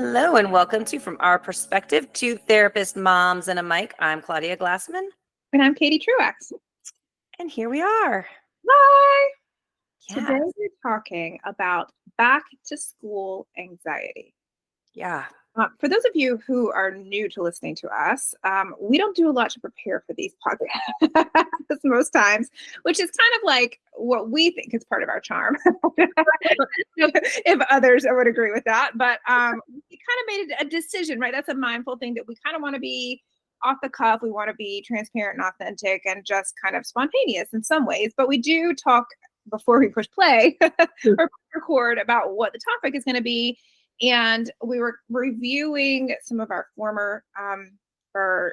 Hello and welcome to From Our Perspective, two therapist moms and a mic. I'm Claudia Glassman. And I'm Katie Truax. And here we are. Hi. Yes. Today we're talking about back to school anxiety. Yeah. For those of you who are new to listening to us, we don't do a lot to prepare for these podcasts most times, which is kind of like what we think is part of our charm. If others would agree with that. But we kind of made a decision, right? That's a mindful thing that we kind of want to be off the cuff. We want to be transparent and authentic and just kind of spontaneous in some ways. But we do talk before we push play or record about what the topic is going to be. And we were reviewing some of our former, our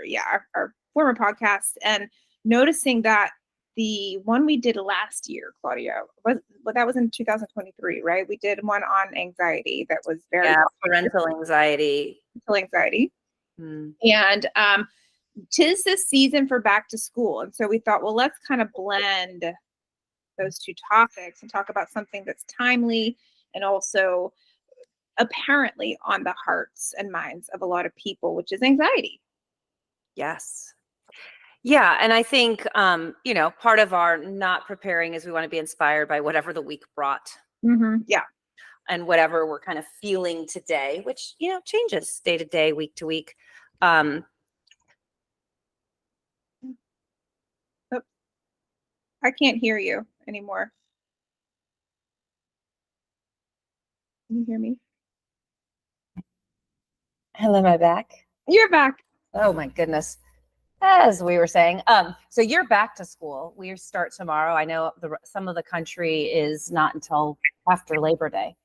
former podcasts, and noticing that the one we did last year, Claudia, that was in 2023, right? We did one on anxiety that was very parental anxiety. And 'tis this season for back to school, and so we thought, well, let's kind of blend those two topics and talk about something that's timely and also apparently on the hearts and minds of a lot of people, which is anxiety. Yes. Yeah. And I think, part of our not preparing is we want to be inspired by whatever the week brought. Mm-hmm. Yeah. And whatever we're kind of feeling today, which, changes day to day, week to week. I can't hear you anymore. Can you hear me? Hello, am I back? You're back. Oh my goodness. As we were saying, so you're back to school. We start tomorrow. I know some of the country is not until after Labor Day.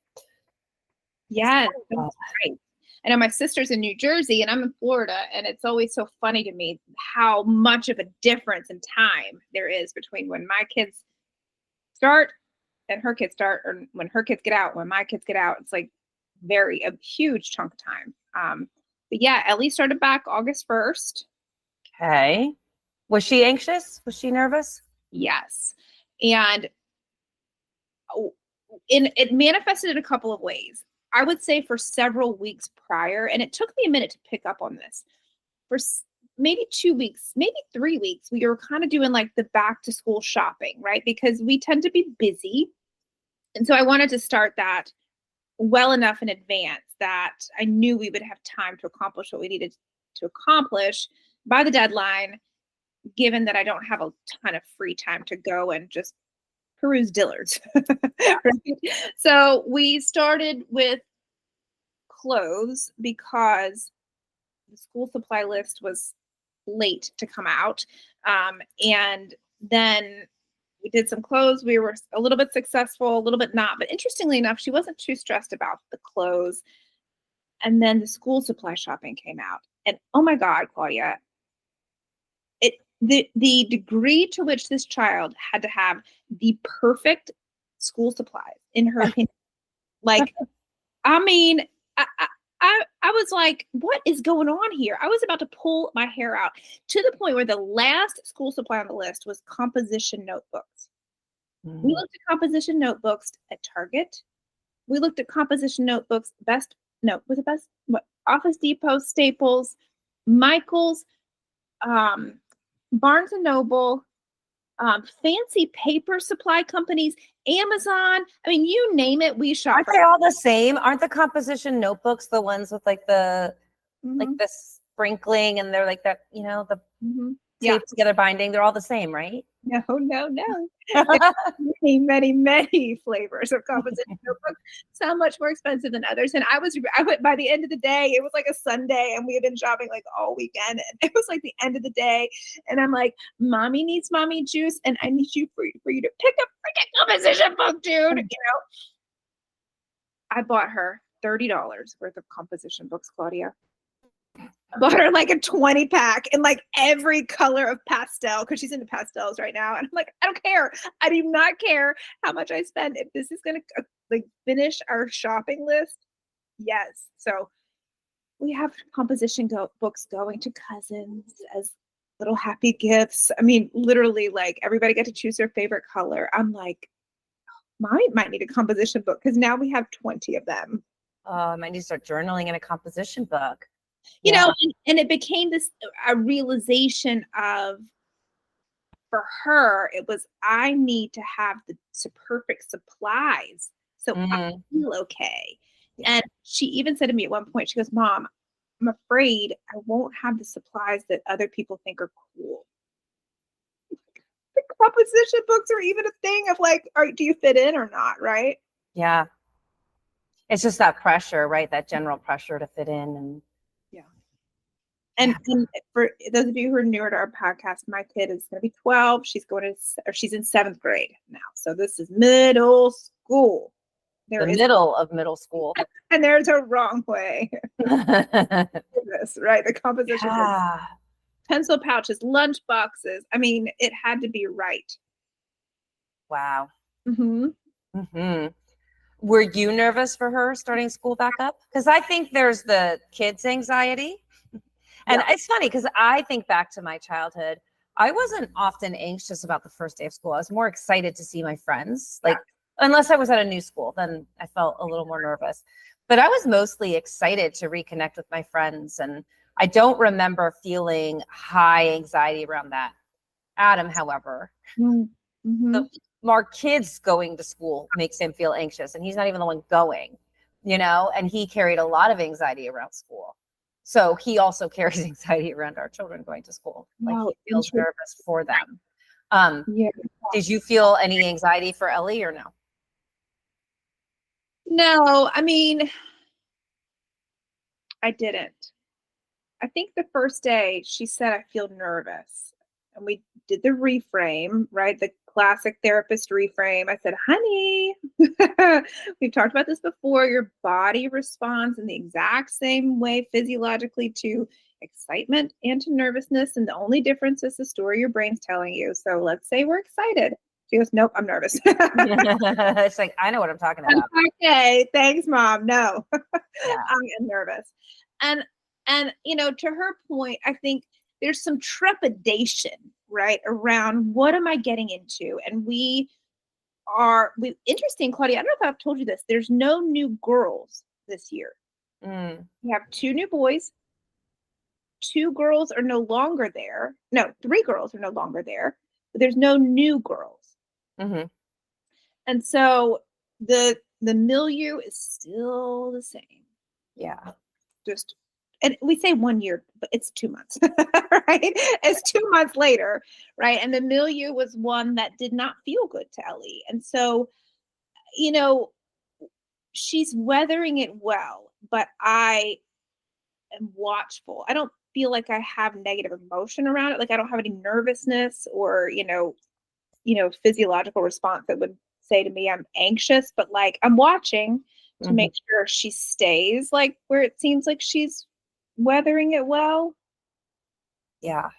Yes, that's right. I know my sister's in New Jersey and I'm in Florida, and it's always so funny to me how much of a difference in time there is between when my kids start and her kids start, or when her kids get out, when my kids get out. It's like a huge chunk of time. But yeah, Ellie started back August 1st. Okay. Was she anxious? Was she nervous? Yes. And it manifested in a couple of ways. I would say for several weeks prior, and it took me a minute to pick up on this. For maybe 2 weeks, maybe 3 weeks, we were kind of doing like the back to school shopping, right? Because we tend to be busy. And so I wanted to start that well enough in advance that I knew we would have time to accomplish what we needed to accomplish by the deadline, given that I don't have a ton of free time to go and just peruse Dillard's. Right? So we started with clothes because the school supply list was late to come out. And then we did some clothes. We were a little bit successful, a little bit not. But interestingly enough, she wasn't too stressed about the clothes. And then the school supply shopping came out. And oh my God, Claudia, the degree to which this child had to have the perfect school supplies, in her opinion, like, I mean, I was like, what is going on here? I was about to pull my hair out, to the point where the last school supply on the list was composition notebooks. Mm-hmm. We looked at composition notebooks at Target. We looked at composition notebooks, Office Depot, Staples, Michael's, Barnes and Noble, fancy paper supply companies, Amazon. I mean, you name it, we shop. Aren't they all the same? Aren't the composition notebooks the ones with like the like the sprinkling, and they're like that, the tape together binding? They're all the same, right? No. many flavors of composition notebooks. Some much more expensive than others. And I went by the end of the day. It was like a Sunday, and we had been shopping like all weekend. And it was like the end of the day, and I'm like, "Mommy needs mommy juice, and I need for you to pick a freaking composition book, dude." I bought her $30 worth of composition books, Claudia. Bought her like a 20 pack in like every color of pastel, because she's into pastels right now. And I'm like, I don't care. I do not care how much I spend. If this is going to like finish our shopping list, yes. So we have composition books going to cousins as little happy gifts. I mean, literally, like, everybody got to choose their favorite color. I'm like, mine might need a composition book, because now we have 20 of them. I might need to start journaling in a composition book. You know, and it became this a realization of, for her, it was, I need to have the perfect supplies so I feel okay. Yeah. And she even said to me at one point, she goes, Mom, I'm afraid I won't have the supplies that other people think are cool. The composition books are even a thing of like, do you fit in or not, right? Yeah. It's just that pressure, right? That general pressure to fit in. And yeah. And for those of you who are newer to our podcast, my kid is going to be 12. She's she's in 7th grade now. So this is middle school. Middle of middle school. And there's a wrong way. This, right? The composition. Yeah. Pencil pouches, lunch boxes. I mean, it had to be right. Wow. Mm-hmm. Mm-hmm. Were you nervous for her starting school back up? Because I think there's the kids' anxiety. And it's funny because I think back to my childhood. I wasn't often anxious about the first day of school. I was more excited to see my friends. Like, unless I was at a new school, then I felt a little more nervous. But I was mostly excited to reconnect with my friends. And I don't remember feeling high anxiety around that. Adam, however, our kids going to school makes him feel anxious, and he's not even the one going, and he carried a lot of anxiety around school. So he also carries anxiety around our children going to school. Like, he feels nervous for them. Did you feel any anxiety for Ellie or no? No, I mean, I didn't. I think the first day she said, I feel nervous. And we did the reframe, right? The classic therapist reframe. I said, honey, we've talked about this before. Your body responds in the exact same way physiologically to excitement and to nervousness. And the only difference is the story your brain's telling you. So let's say we're excited. She goes, nope, I'm nervous. It's like, I know what I'm talking about. Okay, thanks, Mom. No, I am nervous. And to her point, I think there's some trepidation, right, around what am I getting into? And interesting, Claudia, I don't know if I've told you this. There's no new girls this year. We have 2 new boys. 2 girls are no longer there. No, 3 girls are no longer there. But there's no new girls. And so the milieu is still the same. Yeah. And we say 1 year, but it's 2 months, right? It's 2 months later, right? And the milieu was one that did not feel good to Ellie. And so, she's weathering it well, but I am watchful. I don't feel like I have negative emotion around it. Like, I don't have any nervousness or, physiological response that would say to me I'm anxious, but like I'm watching to make sure she stays like where it seems like she's weathering it well. Yeah.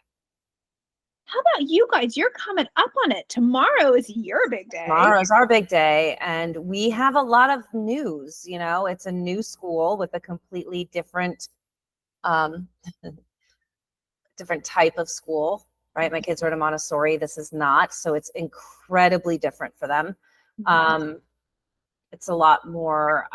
How about you guys? You're coming up on it. Tomorrow is your big day. Tomorrow's our big day, and we have a lot of news. It's a new school with a completely different different type of school, right? My kids are at a Montessori. This is not, so it's incredibly different for them. It's a lot more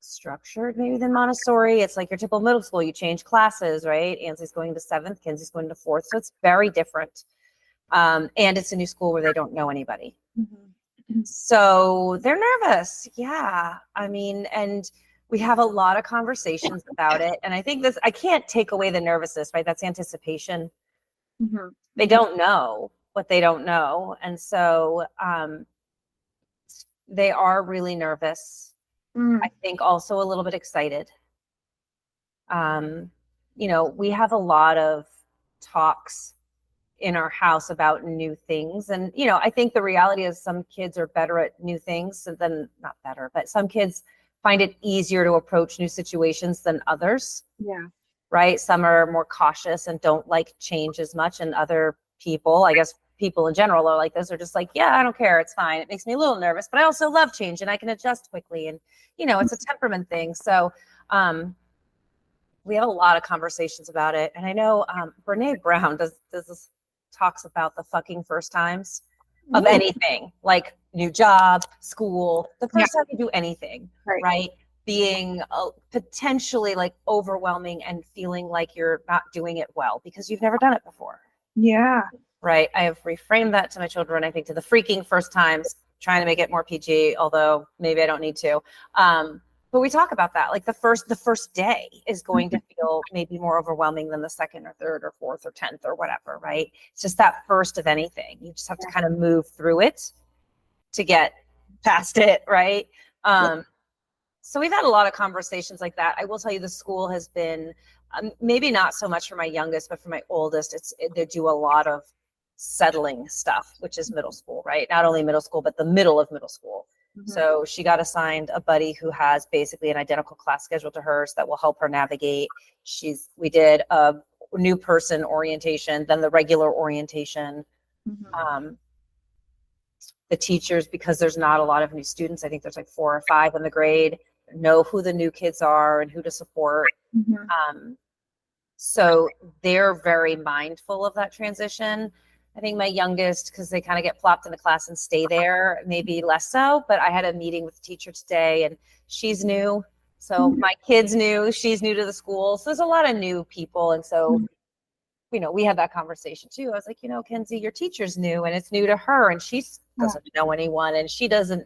structured maybe than Montessori. It's like your typical middle school. You change classes, right? Ansie's going to 7th, Kenzie's going to 4th. So it's very different. And it's a new school where they don't know anybody. So they're nervous. Yeah. I mean, and we have a lot of conversations about it. And I think I can't take away the nervousness, right? That's anticipation. They don't know what they don't know. And so they are really nervous. I think also a little bit excited. We have a lot of talks in our house about new things. And, I think the reality is some kids are better at new things than, not better, but some kids find it easier to approach new situations than others. Yeah. Right. Some are more cautious and don't like change as much. And other people, I guess people in general are like this, are just like, yeah, I don't care. It's fine. It makes me a little nervous, but I also love change and I can adjust quickly. And, it's a temperament thing. So we have a lot of conversations about it. And I know Brene Brown does this, talks about the fucking first times. of anything, like new job, school, the first Yeah. time you do anything, Right. right? Being potentially like overwhelming and feeling like you're not doing it well because you've never done it before. Yeah. Right. I have reframed that to my children, I think, to the freaking first times, trying to make it more PG, although maybe I don't need to. But we talk about that. Like the first day is going to feel maybe more overwhelming than the second or third or fourth or 10th or whatever, right? It's just that first of anything. You just have to kind of move through it to get past it, right? So we've had a lot of conversations like that. I will tell you, the school has been maybe not so much for my youngest, but for my oldest, they do a lot of settling stuff, which is middle school, right? Not only middle school, but the middle of middle school. So she got assigned a buddy who has basically an identical class schedule to hers that will help her navigate. We did a new person orientation, then the regular orientation. The teachers, because there's not a lot of new students, I think there's like 4 or 5 in the grade, know who the new kids are and who to support. So they're very mindful of that transition. I think my youngest, because they kind of get plopped in the class and stay there, maybe less so. But I had a meeting with the teacher today and she's new. So my kid's new, she's new to the school. So there's a lot of new people. And so, we had that conversation too. I was like, Kenzie, your teacher's new and it's new to her and she doesn't know anyone and she doesn't,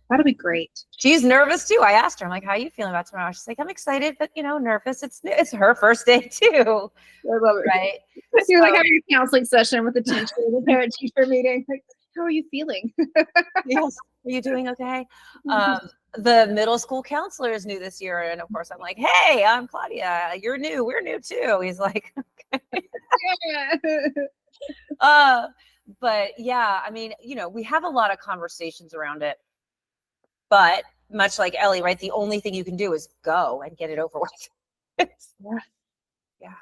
That'll be great. She's nervous too. I asked her, I'm like, how are you feeling about tomorrow? She's like, I'm excited, but nervous. It's her first day too. I love it. Right. You're like having a counseling session with the teacher, the parent teacher meeting. Like, how are you feeling? Yes. Are you doing okay? The middle school counselor is new this year. And of course I'm like, hey, I'm Claudia. You're new. We're new too. He's like, okay. But yeah, I mean, we have a lot of conversations around it. But much like Ellie, right? The only thing you can do is go and get it over with. Yeah.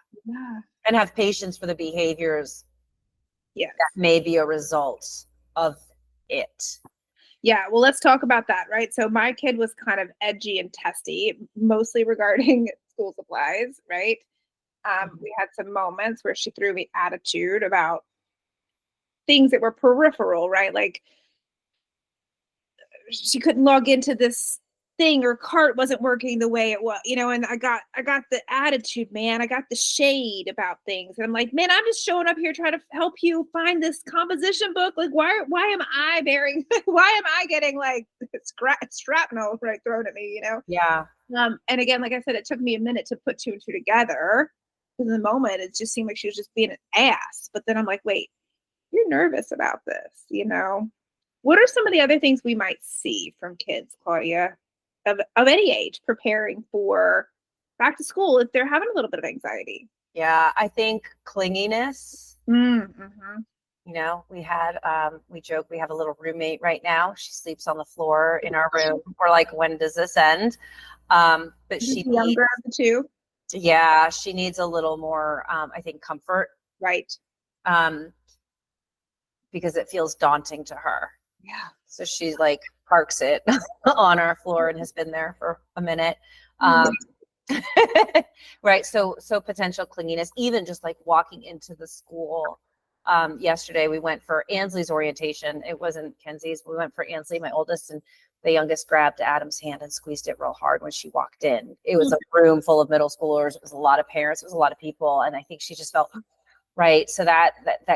And have patience for the behaviors that may be a result of it. Yeah, well, let's talk about that, right? So my kid was kind of edgy and testy, mostly regarding school supplies, right? We had some moments where she threw me attitude about things that were peripheral, right? Like she couldn't log into this thing, or cart wasn't working the way it was, and I got the attitude, man. I got the shade about things. And I'm like, man, I'm just showing up here trying to help you find this composition book. Like, why am I getting like shrapnel right thrown at me, Yeah. And again, like I said, it took me a minute to put 2 and 2 together. In the moment, it just seemed like she was just being an ass. But then I'm like, wait, you're nervous about this, What are some of the other things we might see from kids, Claudia, of any age, preparing for back to school if they're having a little bit of anxiety? Yeah, I think clinginess. Mm-hmm. We joke, we have a little roommate right now. She sleeps on the floor in our room. We're like, when does this end? But she younger of the two. Yeah, she needs a little more, I think, comfort. Right. Because it feels daunting to her. Yeah. So she like parks it on our floor and has been there for a minute. Right. So potential clinginess, even just like walking into the school. Yesterday we went for Ansley's orientation. It wasn't Kenzie's. We went for Ansley, my oldest, and the youngest grabbed Adam's hand and squeezed it real hard when she walked in. It was a room full of middle schoolers. It was a lot of parents. It was a lot of people. And I think she just felt right. So that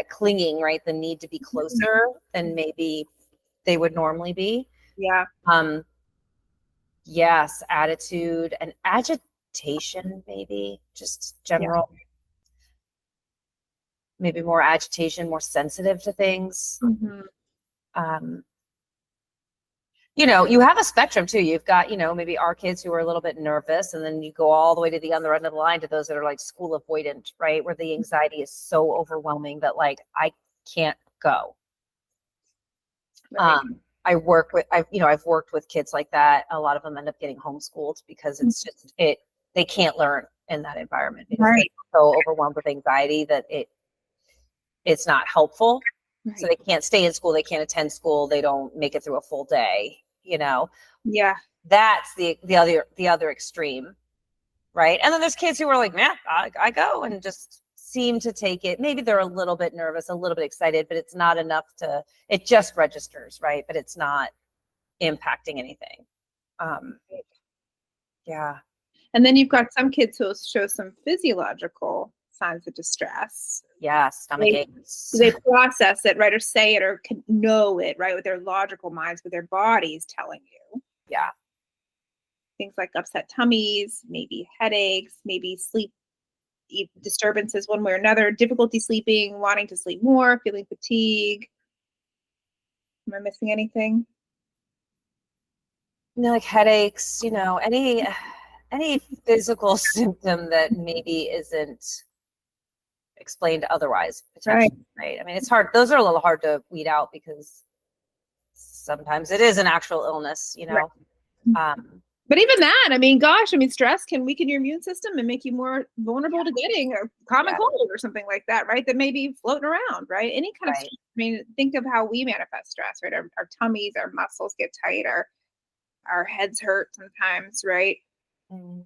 clinging, right. The need to be closer than maybe they would normally be. Yeah. Yes. Attitude and agitation, maybe just general, maybe more agitation, more sensitive to things. You have a spectrum too. You've got, maybe our kids who are a little bit nervous, and then you go all the way to the other end of the line to those that are like school avoidant, right? Where the anxiety is so overwhelming that like, I can't go. Right. I've worked with kids like that. A lot of them end up getting homeschooled because it's just, they can't learn in that environment because they're so overwhelmed with anxiety that it's not helpful. Right. So they can't stay in school. They can't attend school. They don't make it through a full day, Yeah. That's the other extreme. Right. And then there's kids who are like, man, I go and just seem to take it. Maybe they're a little bit nervous, a little bit excited, but it's not enough it just registers, right? But it's not impacting anything. Yeah. And then you've got some kids who show some physiological signs of distress. Yeah, stomach aches. They process it, right, or say it, or can know it, right, with their logical minds, but their body's telling you. Yeah. Things like upset tummies, maybe headaches, maybe sleep disturbances one way or another, difficulty sleeping, wanting to sleep more, feeling fatigue. Am I missing anything? Like headaches, any physical symptom that maybe isn't explained otherwise, potentially, right? I mean, it's hard. Those are a little hard to weed out because sometimes it is an actual illness, Right. But even that, I mean, gosh, stress can weaken your immune system and make you more vulnerable to getting a common cold or something like that, right? That may be floating around, right? Any kind of stress. Think of how we manifest stress, right? Our tummies, our muscles get tight, our heads hurt sometimes, right? And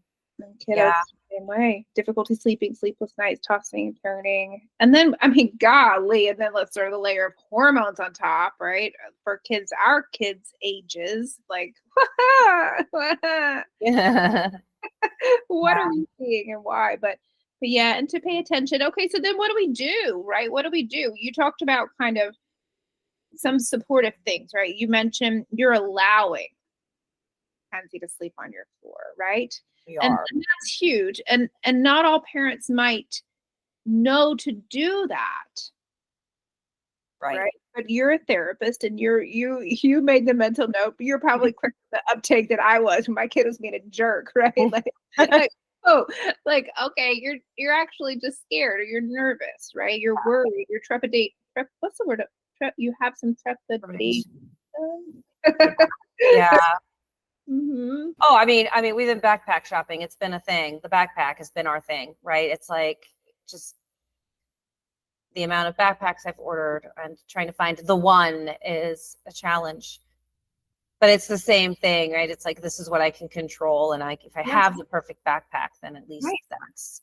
kiddos, same way. Difficulty sleeping, sleepless nights, tossing and turning. And then, golly, and then let's throw the layer of hormones on top, right? For kids, our kids' ages, like, what are we seeing and why? But yeah, and to pay attention. Okay, so then what do we do, right? What do we do? You talked about kind of some supportive things, right? You mentioned you're allowing Kenzie to sleep on your floor, right? And that's huge. And not all parents might know to do that. Right. But you're a therapist and you made the mental note, but you're probably quick to the uptake that I was when my kid was being a jerk, right? Okay, you're actually just scared or you're nervous, right? You're worried, you're trepidate. What's the word? You have some trepidation. Yeah. Mm-hmm. Oh, we've been backpack shopping. It's been a thing. The backpack has been our thing, right? It's like just the amount of backpacks I've ordered and trying to find the one is a challenge. But it's the same thing, right? It's like, this is what I can control. And if I have the perfect backpack, then at least that's,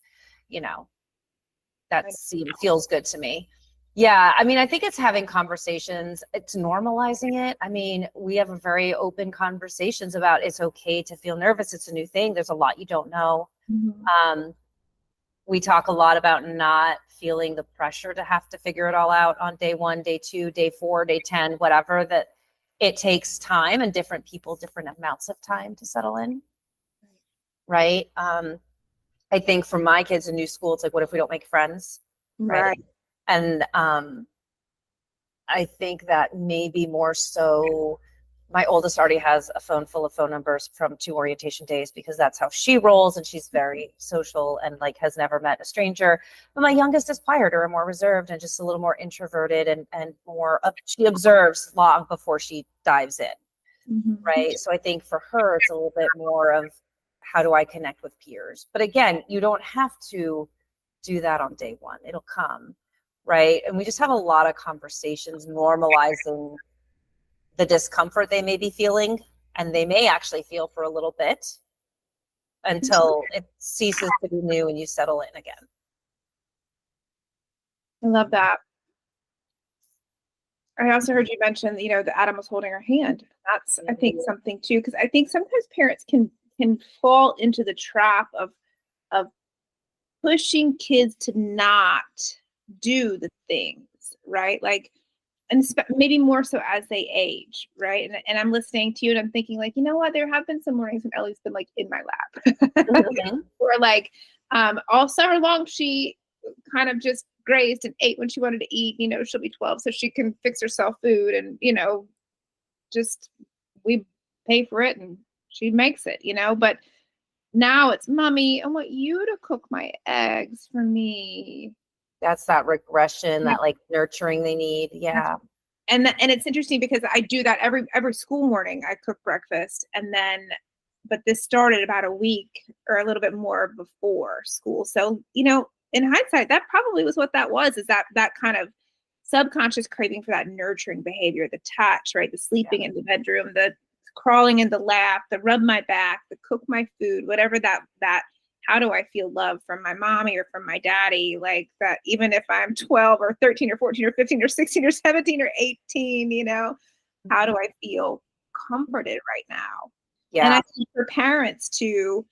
feels good to me. Yeah. I think it's having conversations. It's normalizing it. We have a very open conversations about it's okay to feel nervous. It's a new thing. There's a lot you don't know. Mm-hmm. We talk a lot about not feeling the pressure to have to figure it all out on day 1, day 2, day 4, day 10, whatever, that it takes time and different people, different amounts of time to settle in. Right. I think for my kids in new school, it's like, what if we don't make friends? Right. And I think that maybe more so my oldest already has a phone full of phone numbers from 2 orientation days because that's how she rolls. And she's very social and has never met a stranger. But my youngest is quieter and more reserved and just a little more introverted and more she observes long before she dives in. Mm-hmm. Right. So I think for her, it's a little bit more of how do I connect with peers? But again, you don't have to do that on day 1. It'll come. Right. And we just have a lot of conversations normalizing the discomfort they may be feeling, and they may actually feel for a little bit until it ceases to be new and you settle in again. I love that. I also heard you mention, that Adam was holding her hand. That's, I think, something too, because I think sometimes parents can fall into the trap of pushing kids to not do the things, right? And maybe more so as they age, right? And I'm listening to you and I'm thinking you know what? There have been some mornings when Ellie's been in my lap. Mm-hmm. Or all summer long, she kind of just grazed and ate when she wanted to eat. She'll be 12, so she can fix herself food and, just we pay for it and she makes it, But now it's, Mommy, I want you to cook my eggs for me. That's that regression, that nurturing they need. Yeah. And it's interesting because I do that every school morning. I cook breakfast but this started about a week or a little bit more before school. So, in hindsight, that probably was what that was, is that kind of subconscious craving for that nurturing behavior, the touch, right? The sleeping in the bedroom, the crawling in the lap, the rub my back, the cook my food, whatever that how do I feel love from my mommy or from my daddy? Like that, even if I'm 12 or 13 or 14 or 15 or 16 or 17 or 18, how do I feel comforted right now? And Yeah. I think for parents to,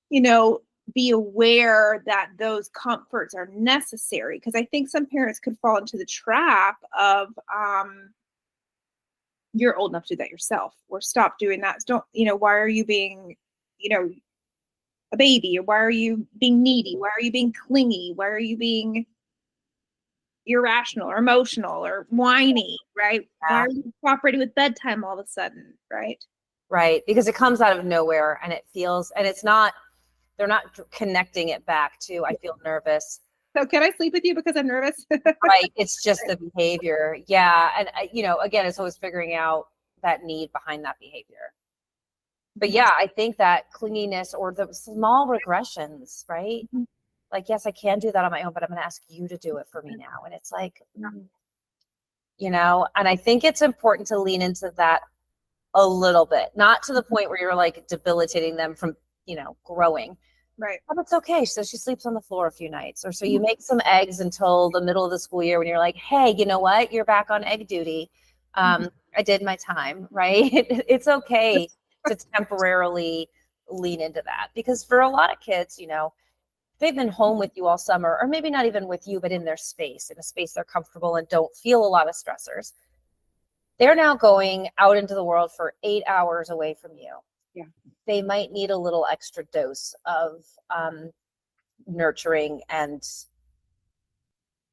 you know, be aware that those comforts are necessary, because I think some parents could fall into the trap of, you're old enough to do that yourself, or stop doing that. Don't, why are you being, you know, a baby, or why are you being needy? Why are you being clingy? Why are you being irrational or emotional or whiny, right? Why Yeah. are you cooperating with bedtime all of a sudden, right? Right. Because it comes out of nowhere and it feels, and it's not, they're not connecting it back to, I feel nervous. So can I sleep with you because I'm nervous? Right. It's just the behavior. Yeah. And, again, it's always figuring out that need behind that behavior. But yeah, I think that clinginess or the small regressions, right? Mhm. Like, yes, I can do that on my own, but I'm going to ask you to do it for me now. And it's like, and I think it's important to lean into that a little bit, not to the point where you're like debilitating them from, growing. Right. But it's okay. So she sleeps on the floor a few nights. Or so you make some eggs until the middle of the school year when you're like, hey, you know what? You're back on egg duty. I did my time, right? It's okay to temporarily lean into that, because for a lot of kids, they've been home with you all summer, or maybe not even with you, but in their space, in a space they're comfortable and don't feel a lot of stressors. They're now going out into the world for 8 hours away from you. Yeah. They might need a little extra dose of nurturing and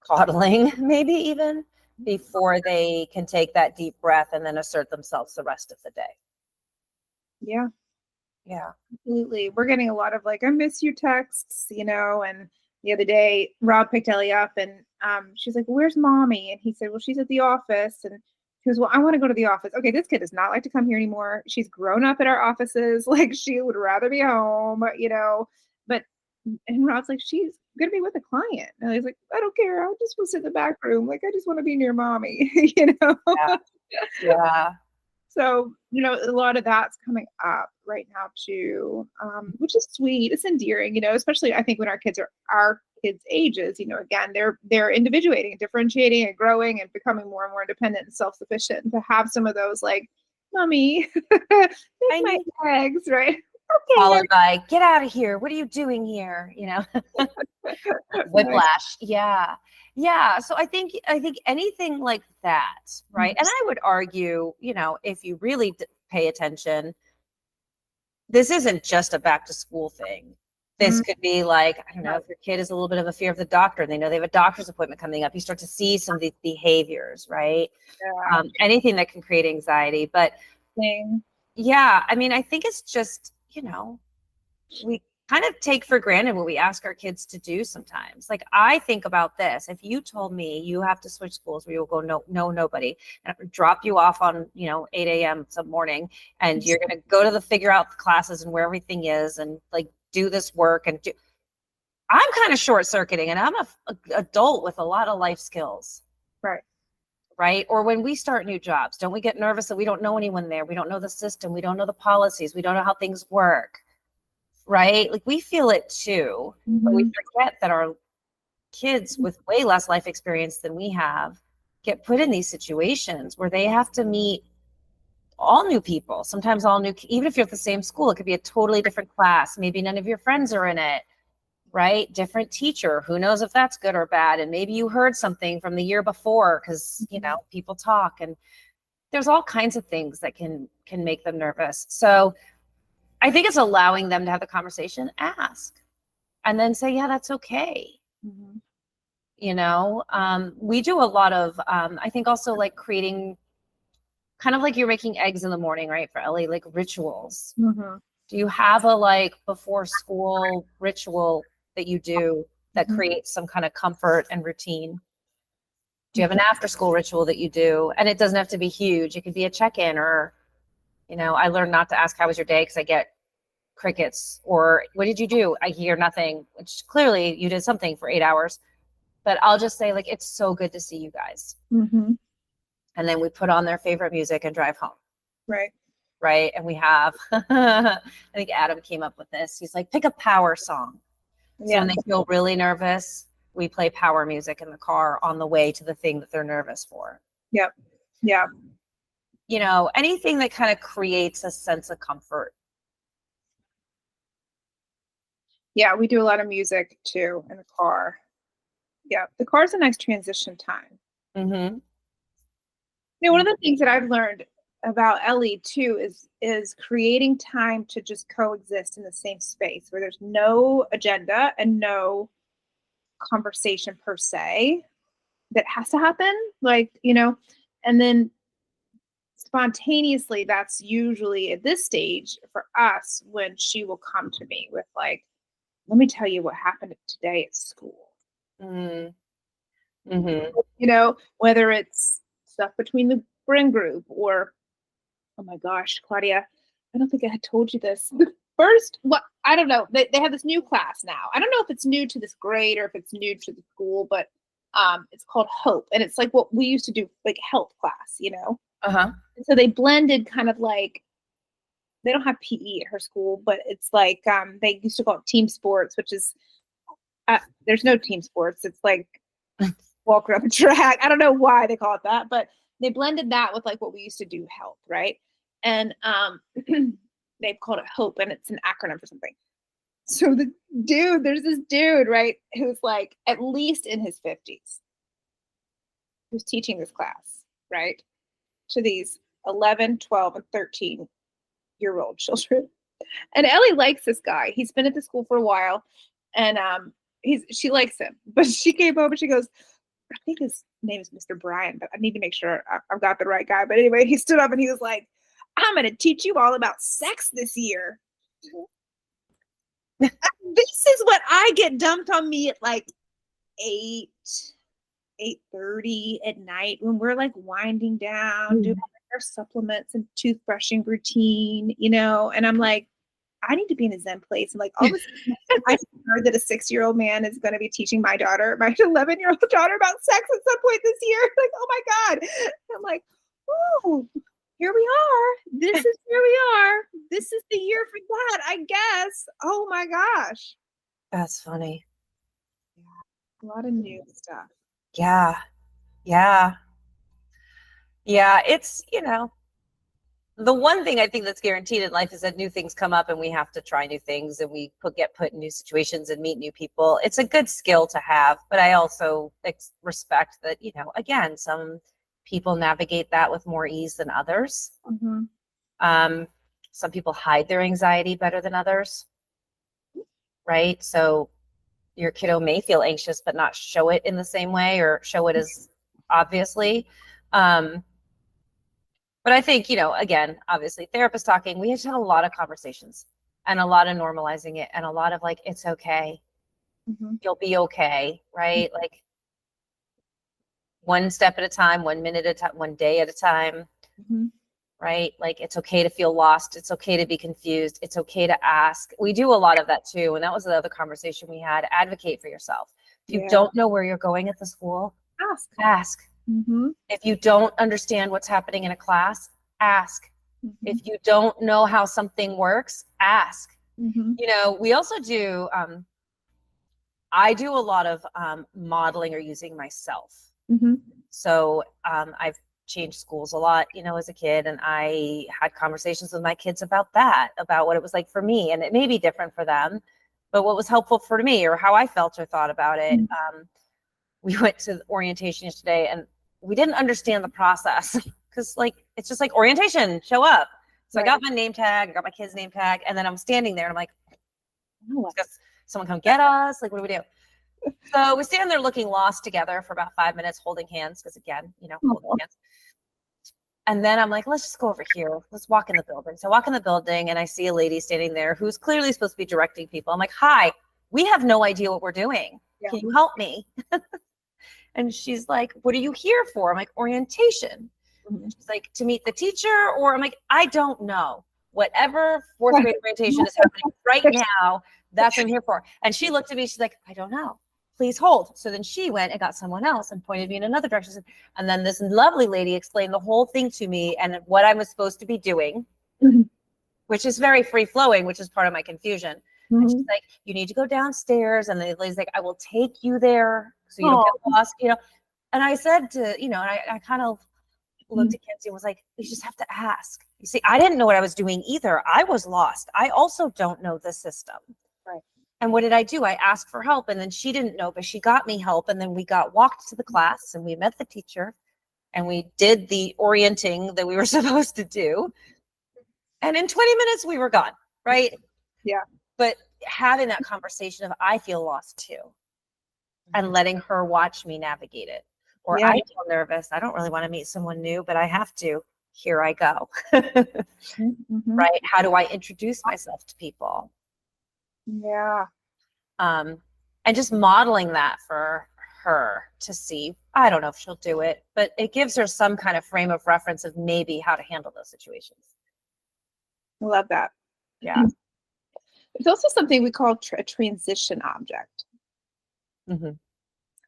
coddling, maybe even, before they can take that deep breath and then assert themselves the rest of the day. Yeah. Yeah. Absolutely. We're getting a lot of like, I miss you texts, and the other day Rob picked Ellie up and she's like, where's mommy? And he said, well, she's at the office. And she goes, well, I want to go to the office. Okay, this kid does not like to come here anymore. She's grown up at our offices. Like, she would rather be home, but, and Rob's like, she's going to be with a client. And he's like, I don't care. I just want to sit in the back room. Like, I just want to be near mommy, Yeah. Yeah. So, a lot of that's coming up right now too, which is sweet. It's endearing, especially I think when our kids are our kids' ages, again, they're individuating, differentiating and growing and becoming more and more independent and self-sufficient. And to have some of those like, mommy, make my eggs, right? Okay. Followed by, get out of here. What are you doing here? Whiplash. Yeah. Yeah. So I think anything like that, right? And I would argue, if you really pay attention, this isn't just a back to school thing. This could be like, I don't know, if your kid is a little bit of a fear of the doctor and they know they have a doctor's appointment coming up, you start to see some of these behaviors, right? Yeah. Anything that can create anxiety. But yeah, I mean, I think it's just, we kind of take for granted what we ask our kids to do sometimes. Like, I think about this. If you told me you have to switch schools where you'll go, no, nobody, and drop you off on, 8 a.m. some morning, and you're going to go to figure out the classes and where everything is and like do this work and I'm kind of short circuiting, and I'm a adult with a lot of life skills. Right. Right. Or when we start new jobs, don't we get nervous that we don't know anyone there? We don't know the system. We don't know the policies. We don't know how things work. Right. Like, we feel it too, but we forget that our kids with way less life experience than we have get put in these situations where they have to meet all new people, sometimes all new, even if you're at the same school, it could be a totally different class. Maybe none of your friends are in it. Right? Different teacher. Who knows if that's good or bad? And maybe you heard something from the year before because, people talk, and there's all kinds of things that can make them nervous. So I think it's allowing them to have the conversation, ask, and then say, yeah, that's okay. We do a lot of, I think also like creating kind of like you're making eggs in the morning, right? For Ellie, like rituals. Do you have a like before school ritual that you do that creates some kind of comfort and routine? Do you have an after school ritual that you do? And it doesn't have to be huge. It could be a check-in, or, I learned not to ask how was your day because I get crickets. Or what did you do? I hear nothing, which clearly you did something for 8 hours. But I'll just say, like, it's so good to see you guys. And then we put on their favorite music and drive home. Right. right? And we have, I think Adam came up with this. He's like, pick a power song. So when they feel really nervous, we play power music in the car on the way to the thing that they're nervous for. Yep. Yeah. You know, anything that kind of creates a sense of comfort. Yeah, we do a lot of music too in the car. Yeah, the car's a nice transition time. Mm-hmm. You know, one of the things that I've learned about Ellie too is creating time to just coexist in the same space where there's no agenda and no conversation per se that has to happen. Like, you know, and then spontaneously, that's usually at this stage for us when she will come to me with like, let me tell you what happened today at school. Mm-hmm. Mm-hmm. You know, whether it's stuff between the friend group or, oh my gosh, Claudia, I don't think I had told you this. The first, what I don't know, they have this new class now. I don't know if it's new to this grade or if it's new to the school, but it's called Hope. And it's like what we used to do, like health class, you know? Uh-huh. And so they blended kind of like, they don't have PE at her school, but it's like they used to call it team sports, which is, there's no team sports. It's like walk around the track. I don't know why they call it that, but they blended that with like what we used to do health, right? And they've called it Hope, and it's an acronym for something. So there's this dude, right, who's like at least in his 50s, who's teaching this class, right, to these 11, 12, and 13-year-old children. And Ellie likes this guy. He's been at the school for a while, and she likes him. But she came home and she goes, I think his name is Mr. Brian, but I need to make sure I've got the right guy. But anyway, he stood up and he was like, I'm going to teach you all about sex this year. This is what I get dumped on me at like 8:30 at night when we're like winding down, doing our supplements and toothbrushing routine, you know, and I'm like, I need to be in a Zen place. And like all of a sudden, I heard that a 6-year-old man is going to be teaching my 11-year-old daughter about sex at some point this year. Like, oh my God. I'm like, oh, here we are. This is where we are. This is the year for that, I guess. Oh my gosh. That's funny. A lot of new stuff. Yeah. Yeah. Yeah. It's, you know, the one thing I think that's guaranteed in life is that new things come up and we have to try new things and we get put in new situations and meet new people. It's a good skill to have, but I also respect that, you know, again, some people navigate that with more ease than others. Mm-hmm. Some people hide their anxiety better than others, right? So your kiddo may feel anxious but not show it in the same way or show it as obviously. But I think, you know, again, obviously therapist talking, we just had a lot of conversations and a lot of normalizing it and a lot of like, it's okay. Mm-hmm. You'll be okay. Right. Mm-hmm. Like one step at a time, 1 minute at a time, 1 day at a time. Mm-hmm. Right. Like it's okay to feel lost. It's okay to be confused. It's okay to ask. We do a lot of that too. And that was the other conversation we had. Advocate for yourself. If you don't know where you're going at the school, ask. Mm-hmm. If you don't understand what's happening in a class, ask. Mm-hmm. If you don't know how something works, ask. Mm-hmm. You know, we also do, I do a lot of modeling or using myself. Mm-hmm. So I've changed schools a lot, you know, as a kid, and I had conversations with my kids about that, about what it was like for me. And it may be different for them, but what was helpful for me or how I felt or thought about it. Mm-hmm. We went to orientation yesterday and we didn't understand the process because like, it's just like orientation, show up. So right. I got my name tag, I got my kid's name tag. And then I'm standing there and I'm like, oh, someone come get us. Like, what do we do? So we stand there looking lost together for about 5 minutes, holding hands. Cause again, you know, holding hands. And then I'm like, let's just go over here. Let's walk in the building. So I walk in the building and I see a lady standing there who's clearly supposed to be directing people. I'm like, hi, we have no idea what we're doing. Yeah. Can you help me? And she's like, what are you here for? I'm like, orientation. Mm-hmm. She's like, to meet the teacher? Or I'm like, I don't know. Whatever fourth grade orientation is happening right now, that's what I'm here for. And she looked at me, she's like, I don't know. Please hold. So then she went and got someone else and pointed me in another direction. And then this lovely lady explained the whole thing to me and what I was supposed to be doing. Mhm. which is very free flowing, which is part of my confusion. And she's like, you need to go downstairs. And the lady's like, I will take you there so you don't get lost, And I said and I kind of looked at Kenzie and was like, you just have to ask. You see, I didn't know what I was doing either. I was lost. I also don't know the system. Right. And what did I do? I asked for help, and then she didn't know, but she got me help. And then we walked to the class, and we met the teacher, and we did the orienting that we were supposed to do. And in 20 minutes, we were gone, right? Yeah. But having that conversation of, I feel lost too, and letting her watch me navigate it. Or I feel nervous. I don't really want to meet someone new, but I have to. Here I go. Right? How do I introduce myself to people? Yeah. And just modeling that for her to see. I don't know if she'll do it, but it gives her some kind of frame of reference of maybe how to handle those situations. I love that. Yeah. There's also something we call a transition object. Mm-hmm.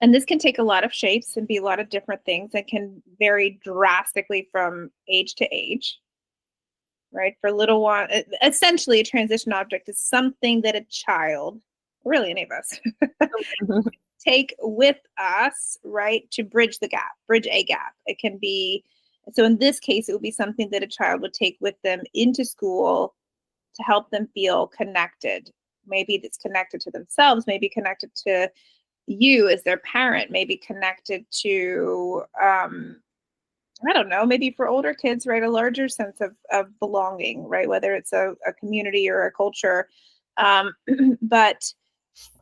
And this can take a lot of shapes and be a lot of different things and can vary drastically from age to age. Right? For little one, essentially a transition object is something that a child, really any of us, take with us, right, to bridge a gap. It can be, so in this case, it would be something that a child would take with them into school to help them feel connected. Maybe it's connected to themselves, maybe connected to you as their parent, maybe connected to, I don't know, maybe for older kids, right, a larger sense of belonging, right, whether it's a community or a culture, but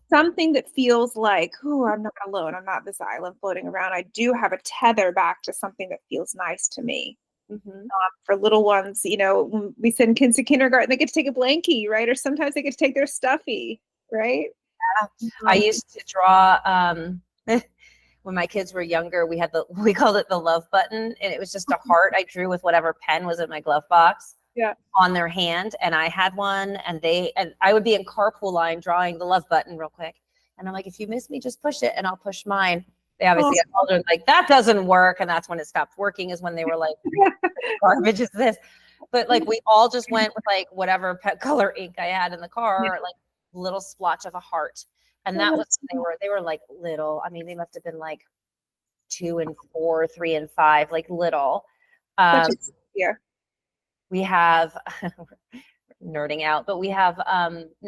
something that feels like, oh, I'm not alone. I'm not this island floating around. I do have a tether back to something that feels nice to me. For little ones, when we send kids to kindergarten, they get to take a blankie, right? Or sometimes they get to take their stuffy, right? Yeah. I used to draw, when my kids were younger, we called it the love button, and it was just a heart I drew with whatever pen was in my glove box on their hand. And I had one, and I would be in carpool line drawing the love button real quick. And I'm like, if you miss me, just push it and I'll push mine. They obviously got older, like, that doesn't work. And that's when it stopped working, is when they were like, garbage is this. But like, we all just went with like whatever pet color ink I had in the car, like little splotch of a heart. And that was, they were like little. I mean, they must have been like 2 and 4, 3 and 5, like little. We have nerding out, but we have,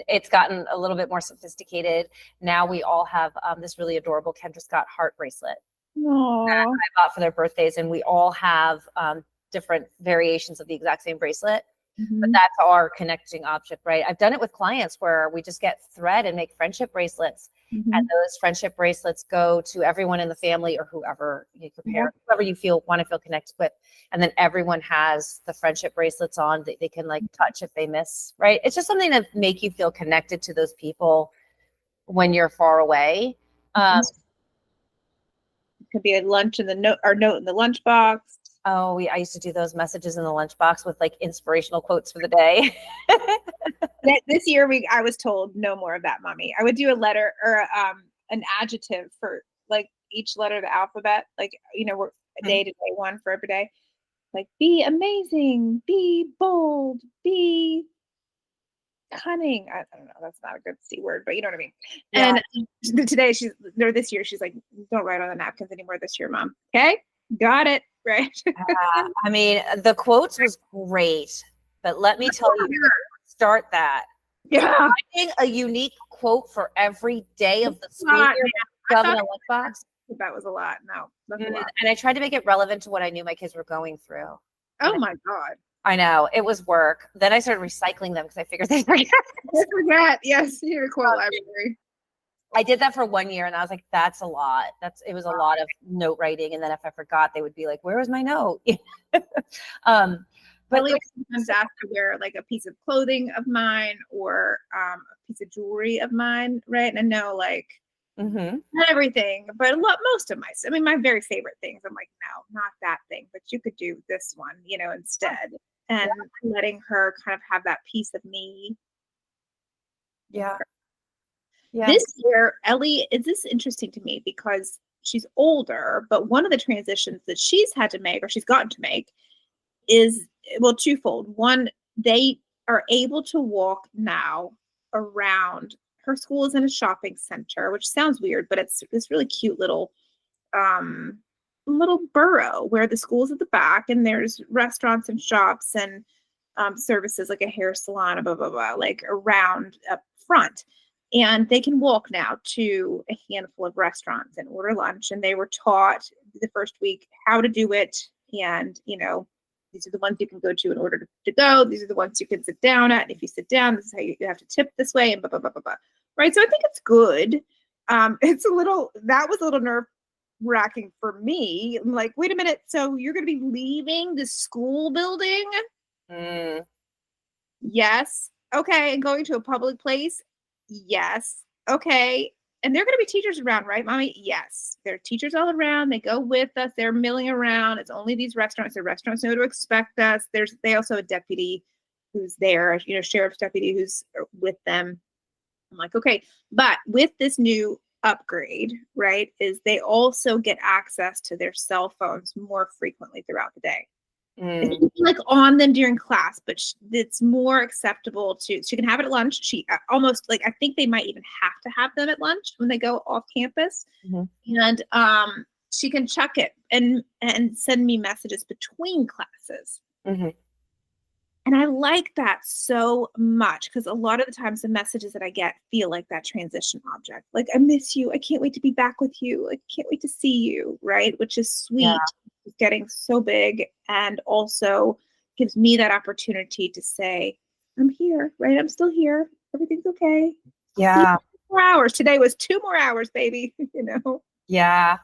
it's gotten a little bit more sophisticated. Now we all have this really adorable Kendra Scott heart bracelet that I bought for their birthdays. And we all have different variations of the exact same bracelet. But that's our connecting object, right? I've done it with clients where we just get thread and make friendship bracelets. And those friendship bracelets go to everyone in the family, or whoever, your parents, whoever you want to feel connected with. And then everyone has the friendship bracelets on that they can like touch if they miss, right? It's just something to make you feel connected to those people when you're far away. It could be a lunch in the note in the lunchbox. Oh, I used to do those messages in the lunchbox with like inspirational quotes for the day. This year, I was told no more of that, Mommy. I would do a letter or an adjective for like each letter of the alphabet. Like, we're a day-to-day one for every day. Like, be amazing, be bold, be cunning. I don't know. That's not a good C word, but you know what I mean. Yeah. And this year, she's like, don't write on the napkins anymore this year, Mom. Okay, got it. Right. I mean, the quotes was great, but let me tell you, start that. Yeah. Finding a unique quote for every day of the school year, shove in a lunchbox. That was a lot. No, that's a lot. And I tried to make it relevant to what I knew my kids were going through. Oh my God. I know, it was work. Then I started recycling them because I figured they'd forget. Yes, your quote library. I did that for 1 year, and I was like, that's a lot. It was a lot of note writing. And then if I forgot, they would be like, where was my note? But like, sometimes ask to wear like a piece of clothing of mine or a piece of jewelry of mine, right? And I know like not everything, but most of my very favorite things. I'm like, no, not that thing, but you could do this one, instead. And letting her kind of have that piece of me. Yeah. This year, Ellie, this is interesting to me because she's older, but one of the transitions that she's had to make, or she's gotten to make, is, well, twofold. One, they are able to walk now around. Her school is in a shopping center, which sounds weird, but it's this really cute um, little borough where the school's at the back and there's restaurants and shops and services like a hair salon, blah, blah, blah, like around up front. And they can walk now to a handful of restaurants and order lunch. And they were taught the first week how to do it. And, these are the ones you can go to in order to go. These are the ones you can sit down at. And if you sit down, this is how you have to tip this way and blah, blah, blah, blah, blah. Right. So I think it's good. That was a little nerve wracking for me. I'm like, wait a minute. So you're going to be leaving the school building? Mm. Yes. Okay. And going to a public place? Yes. Okay. And there are going to be teachers around, right, Mommy? Yes. There are teachers all around. They go with us. They're milling around. It's only these restaurants. The restaurants know to expect us. They also have a deputy who's there, sheriff's deputy who's with them. I'm like, okay. But with this new upgrade, right, is they also get access to their cell phones more frequently throughout the day. It's like on them during class, but it's more acceptable she can have it at lunch. She almost like, I think they might even have to have them at lunch when they go off campus. Mm-hmm. And she can check it and send me messages between classes. Mm-hmm. And I like that so much because a lot of the times the messages that I get feel like that transition object. Like, I miss you. I can't wait to be back with you. I can't wait to see you. Right. Which is sweet. Yeah. It's getting so big and also gives me that opportunity to say, I'm here. Right. I'm still here. Everything's okay. Yeah. 2 more hours. Today was 2 more hours, baby. Yeah.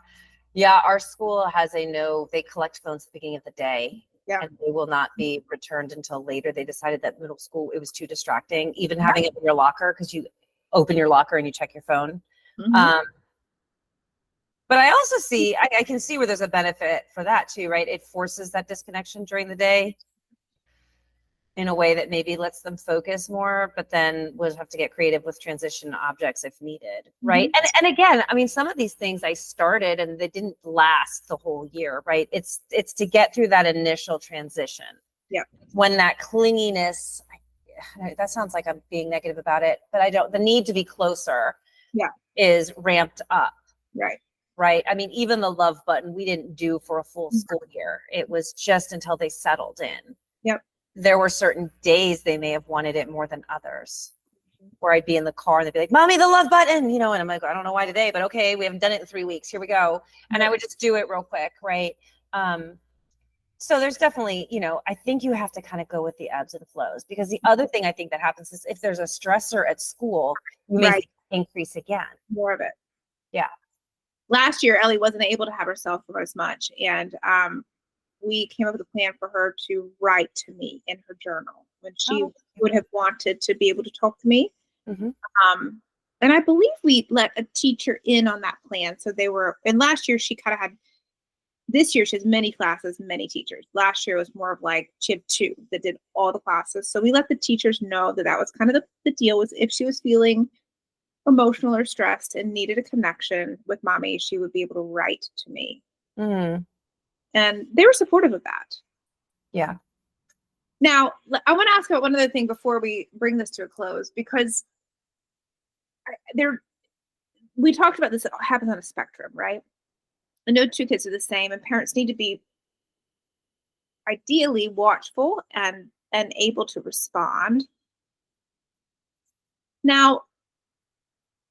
Yeah. Our school has they collect phones at the beginning of the day. Yeah. And they will not be returned until later. They decided that middle school, it was too distracting, even having it in your locker, because you open your locker and you check your phone. Mm-hmm. But I also see, I can see where there's a benefit for that too, right? It forces that disconnection during the day in a way that maybe lets them focus more, but then we'll have to get creative with transition objects if needed, right? Mm-hmm. And again, I mean, some of these things I started and they didn't last the whole year, right? It's to get through that initial transition. Yeah. When that clinginess, that sounds like I'm being negative about it, but the need to be closer is ramped up. Right. Right. I mean, even the love button we didn't do for a full school year. It was just until they settled in. Yep. There were certain days they may have wanted it more than others, where I'd be in the car and they'd be like, Mommy, the love button, and I'm like, I don't know why today, but okay, we haven't done it in 3 weeks. Here we go. And I would just do it real quick. Right. So there's definitely, I think you have to kind of go with the ebbs and flows, because the other thing I think that happens is if there's a stressor at school, you may increase again. More of it. Yeah. Last year, Ellie wasn't able to have her cell phone as much. And, we came up with a plan for her to write to me in her journal when she would have wanted to be able to talk to me. Mm-hmm. And I believe we let a teacher in on that plan. So and last year she kind of this year she has many classes, many teachers. Last year was more of like, she had 2 that did all the classes. So we let the teachers know that was kind of the deal, was if she was feeling emotional or stressed and needed a connection with Mommy, she would be able to write to me. Mm-hmm. And they were supportive of that. Yeah. Now, I want to ask about one other thing before we bring this to a close, because we talked about this, it happens on a spectrum, right? I know 2 kids are the same, and parents need to be ideally watchful and able to respond. Now,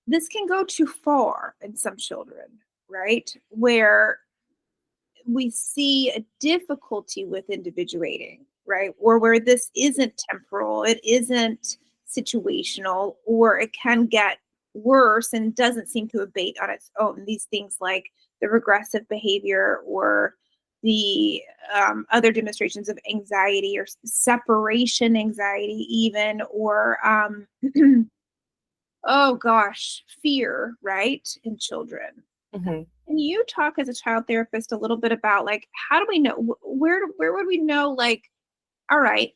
this can go too far in some children, right? Where we see a difficulty with individuating, right? Or where this isn't temporal, it isn't situational, or it can get worse and doesn't seem to abate on its own. These things like the regressive behavior or the other demonstrations of anxiety or separation anxiety even, or oh gosh, fear, right, in children. Mm-hmm. Can you talk as a child therapist a little bit about, like, how do we know, where would we know, like, all right,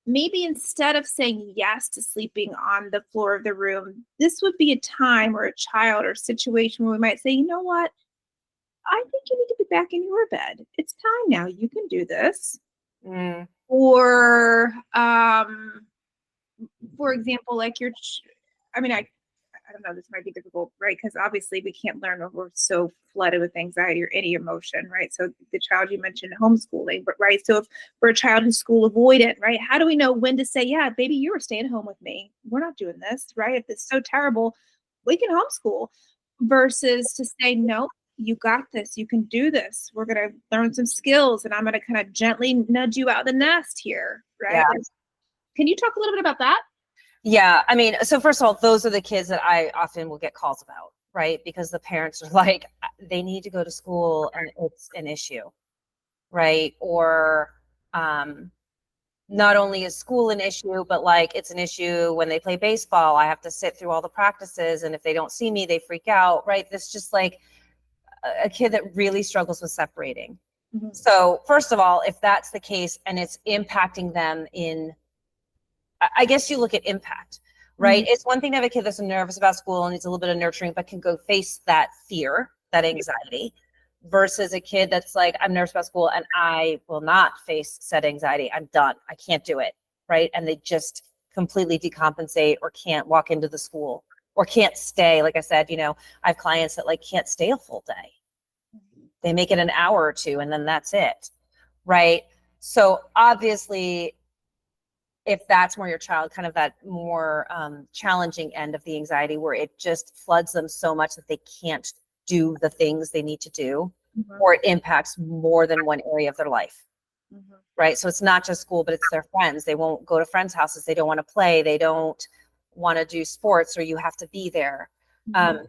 maybe instead of saying yes to sleeping on the floor of the room, this would be a time or a child or situation where we might say, you know what, I think you need to be back in your bed. It's time now. You can do this. Mm. Or, for example, like I mean, I don't know, this might be difficult, right? Because obviously we can't learn when we're so flooded with anxiety or any emotion, right? So the child you mentioned homeschooling, but right. So if for a child who's school avoidant, right? How do we know when to say, yeah, baby, you were staying home with me. We're not doing this, right? If it's so terrible, we can homeschool versus to say, no, you got this. You can do this. We're going to learn some skills and I'm going to kind of gently nudge you out of the nest here, right? Yeah. Can you talk a little bit about that? Yeah. I mean, so first of all, those are the kids that I often will get calls about, right? Because the parents are like, they need to go to school and it's an issue, right? Or not only is school an issue, but like it's an issue when they play baseball. I have to sit through all the practices. And if they don't see me, they freak out, right? This just like a kid that really struggles with separating. Mm-hmm. So first of all, if that's the case and it's impacting them in, I guess you look at impact, right? Mm-hmm. It's one thing to have a kid that's nervous about school and needs a little bit of nurturing, but can go face that fear, that anxiety, versus a kid that's like, I'm nervous about school and I will not face said anxiety. I'm done. I can't do it, right? And they just completely decompensate or can't walk into the school or can't stay. Like I said, you know, I have clients that like can't stay a full day. They make it an hour or two and then that's it, right? So obviously, if that's more your child, kind of that more challenging end of the anxiety where it just floods them so much that they can't do the things they need to do, mm-hmm. or it impacts more than one area of their life, mm-hmm. right? So it's not just school, but it's their friends. They won't go to friends' houses. They don't want to play. They don't want to do sports, or you have to be there. Mm-hmm.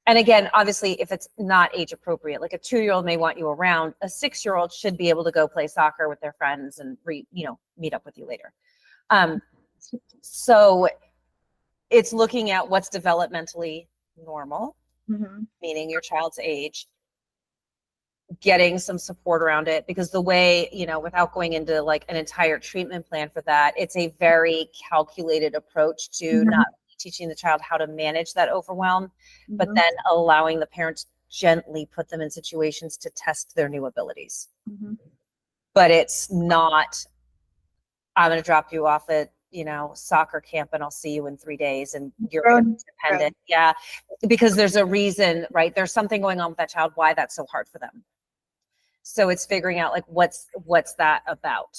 And again, obviously, if it's not age appropriate, like a 2-year-old may want you around, a 6-year-old should be able to go play soccer with their friends and meet up with you later. So it's looking at what's developmentally normal, mm-hmm. meaning your child's age, getting some support around it, because the way, without going into like an entire treatment plan for that, it's a very calculated approach to mm-hmm. not teaching the child how to manage that overwhelm, mm-hmm. but then allowing the parents gently put them in situations to test their new abilities. Mm-hmm. But it's not, I'm going to drop you off at, soccer camp and I'll see you in 3 days and you're independent. Right. Yeah. Because there's a reason, right? There's something going on with that child, why that's so hard for them. So it's figuring out like, what's that about?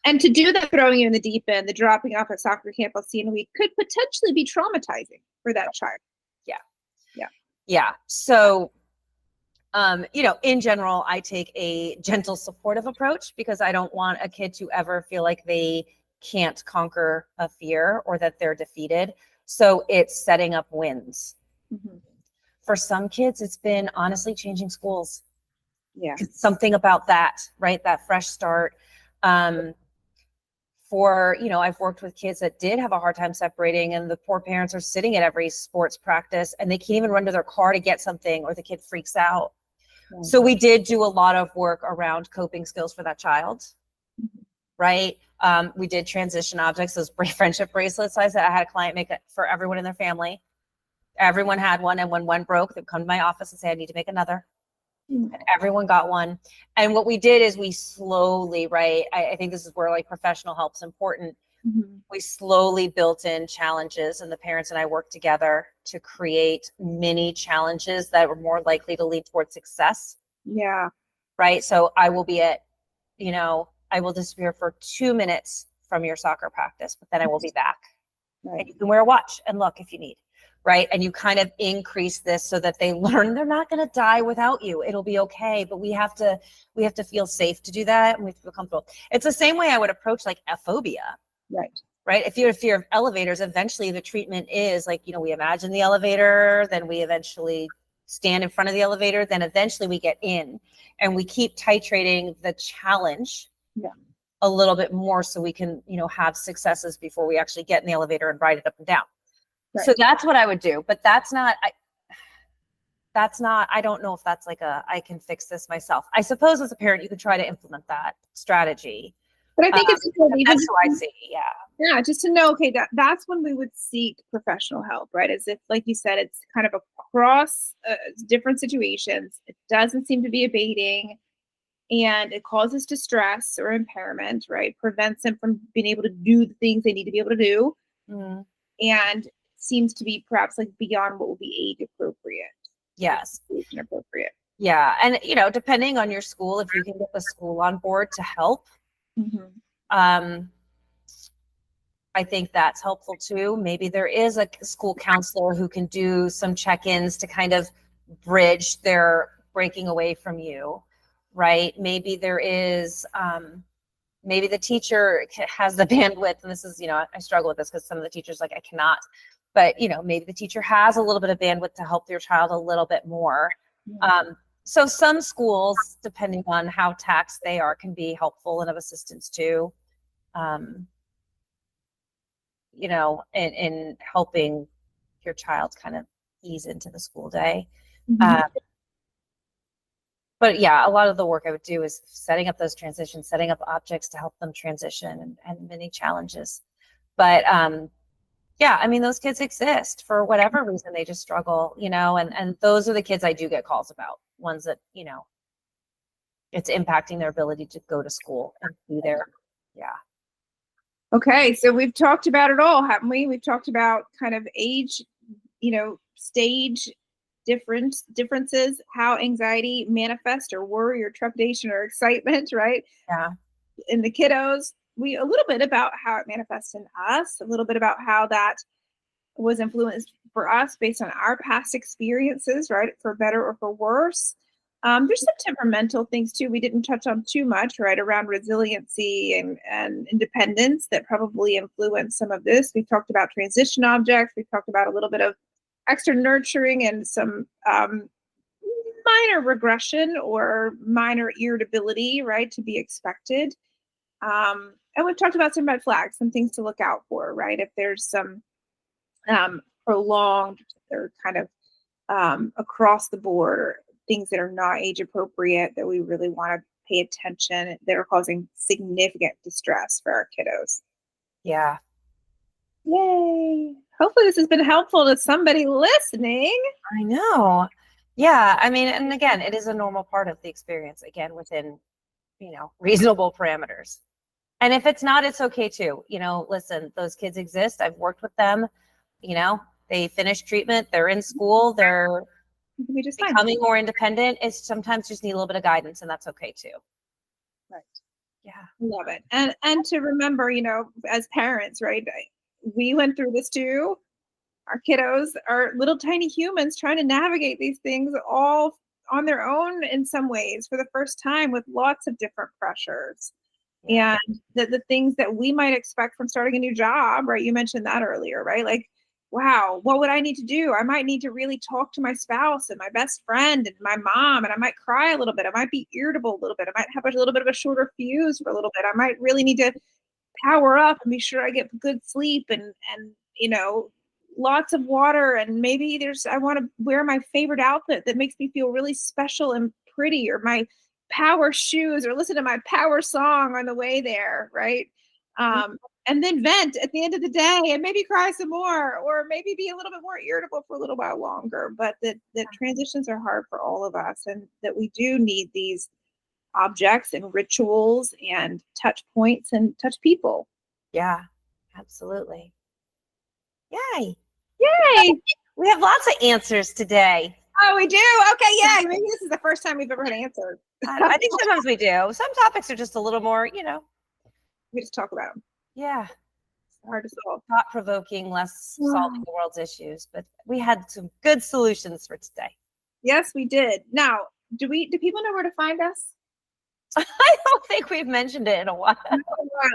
And to do that, throwing you in the deep end, the dropping off at soccer camp I'll see in a week could potentially be traumatizing for that child. Yeah. Yeah. Yeah. So, in general, I take a gentle, supportive approach because I don't want a kid to ever feel like they can't conquer a fear or that they're defeated. So it's setting up wins. Mm-hmm. For some kids, it's been honestly changing schools. Yeah. Something about that, right? That fresh start. I've worked with kids that did have a hard time separating and the poor parents are sitting at every sports practice and they can't even run to their car to get something or the kid freaks out. Mm-hmm. So we did do a lot of work around coping skills for that child, mm-hmm. right? We did transition objects, those friendship bracelets. I said I had a client make it for everyone in their family. Everyone had one. And when one broke, they'd come to my office and say, I need to make another. Mm-hmm. And everyone got one. And what we did is we slowly, right? I think this is where like professional help's important. Mm-hmm. We slowly built in challenges and the parents and I worked together to create mini challenges that were more likely to lead towards success. Yeah. Right. So I will be at, I will disappear for 2 minutes from your soccer practice, but then I will be back. Right. And you can wear a watch and look if you need. Right. And you kind of increase this so that they learn they're not going to die without you. It'll be okay. But we have to feel safe to do that. And we have to feel comfortable. It's the same way I would approach like a phobia. Right. Right. If you have fear of elevators, eventually the treatment is like, we imagine the elevator, then we eventually stand in front of the elevator, then eventually we get in and we keep titrating the challenge a little bit more so we can, have successes before we actually get in the elevator and ride it up and down. Right. So that's what I would do, but I don't know if that's like I can fix this myself. I suppose as a parent, you could try to implement that strategy. But I think it's important. That's how I see. Yeah. Yeah. Just to know, okay, that's when we would seek professional help, right? As if, like you said, it's kind of across different situations. It doesn't seem to be abating. and it causes distress or impairment, right? Prevents them from being able to do the things they need to be able to do, Mm. and seems to be perhaps like beyond what would be age appropriate. Yes. Age appropriate. Yeah. And, depending on your school, if you can get the school on board to help, I think that's helpful too. Maybe there is a school counselor who can do some check-ins to kind of bridge their breaking away from you, right? Maybe there is, maybe the teacher has the bandwidth, and this is, I struggle with this because some of the teachers I cannot, but maybe the teacher has a little bit of bandwidth to help their child a little bit more. So some schools, depending on how taxed they are, can be helpful and of assistance too. In helping your child kind of ease into the school day. But yeah, a lot of the work I would do is setting up those transitions, setting up objects to help them transition, and many challenges. But yeah, I mean, those kids exist for whatever reason. They just struggle, and those are the kids I do get calls about, ones that, it's impacting their ability to go to school and be there. Yeah. Okay, so we've talked about it all, haven't we? We've talked about kind of age, stage differences, how anxiety manifests, or worry or trepidation or excitement, right? Yeah. In the kiddos, a little bit about how it manifests in us, a little bit about how that was influenced for us based on our past experiences, right? For better or for worse. There's some temperamental things too we didn't touch on too much, right? Around resiliency and independence that probably influence some of this. We've talked about transition objects. We've talked about a little bit of extra nurturing and some minor regression or minor irritability, right? To be expected. And we've talked about some red flags, some things to look out for, right? If there's some prolonged or kind of across the board, or things that are not age appropriate that we really want to pay attention, that are causing significant distress for our kiddos. Yeah. Yay. Hopefully this has been helpful to somebody listening. I know. Yeah. I mean, and again, it is a normal part of the experience, again, within, reasonable parameters. And if it's not, it's okay too. Listen, those kids exist. I've worked with them. They finish treatment. They're in school. They're becoming more independent. It's sometimes just need a little bit of guidance, and that's okay too. Right. Yeah. Love it. And to remember, as parents, right? We went through this too. Our kiddos are little tiny humans trying to navigate these things all on their own in some ways for the first time, with lots of different pressures. Yeah. And the things that we might expect from starting a new job, right? You mentioned that earlier, right? Like, wow, what would I need to do? I might need to really talk to my spouse and my best friend and my mom, and I might cry a little bit. I might be irritable a little bit. I might have a little bit of a shorter fuse for a little bit. I might really need to power up and be sure I get good sleep and lots of water, and maybe I want to wear my favorite outfit that makes me feel really special and pretty, or my power shoes, or listen to my power song on the way there, right? And then vent at the end of the day and maybe cry some more, or maybe be a little bit more irritable for a little while longer. But that transitions are hard for all of us, and that we do need these objects and rituals and touch points and touch people. Yeah, absolutely. Yay. Yay. We have lots of answers today. Oh, we do? Okay, yay. Maybe this is the first time we've ever had answers. I think sometimes we do. Some topics are just a little more, we just talk about them. Yeah. It's hard to solve. Thought-provoking, less solving the world's issues, but we had some good solutions for today. Yes, we did. Now, do people know where to find us? I don't think we've mentioned it in a while. I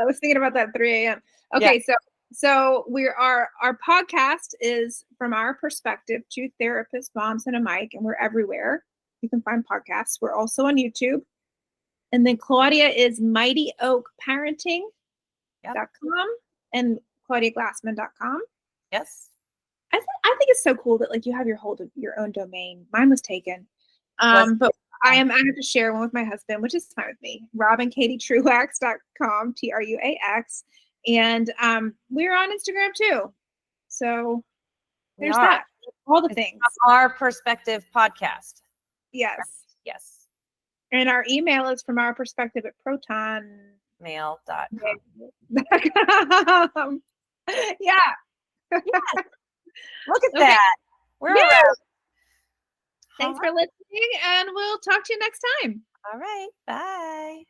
was thinking about that at 3 a.m. Okay, yeah. So our podcast is From Our Perspective, 2 therapists, moms, and a mic, and we're everywhere. You can find podcasts. We're also on YouTube. And then Claudia is mightyoakparenting.com and claudiaglassman.com. Yes. I think it's so cool that you have your own domain. Mine was taken. But I have to share one with my husband, which is fine with me. RobandKatieTruax.com, TRUAX. And we're on Instagram too. So there's that. All the things. Our Perspective podcast. Yes. Yes. And our email is from our perspective at protonmail.com. Mail.com. Yeah. Yes. Look at Okay. that. We're Yay! around. Thanks All for listening, and we'll talk to you next time. right. Bye.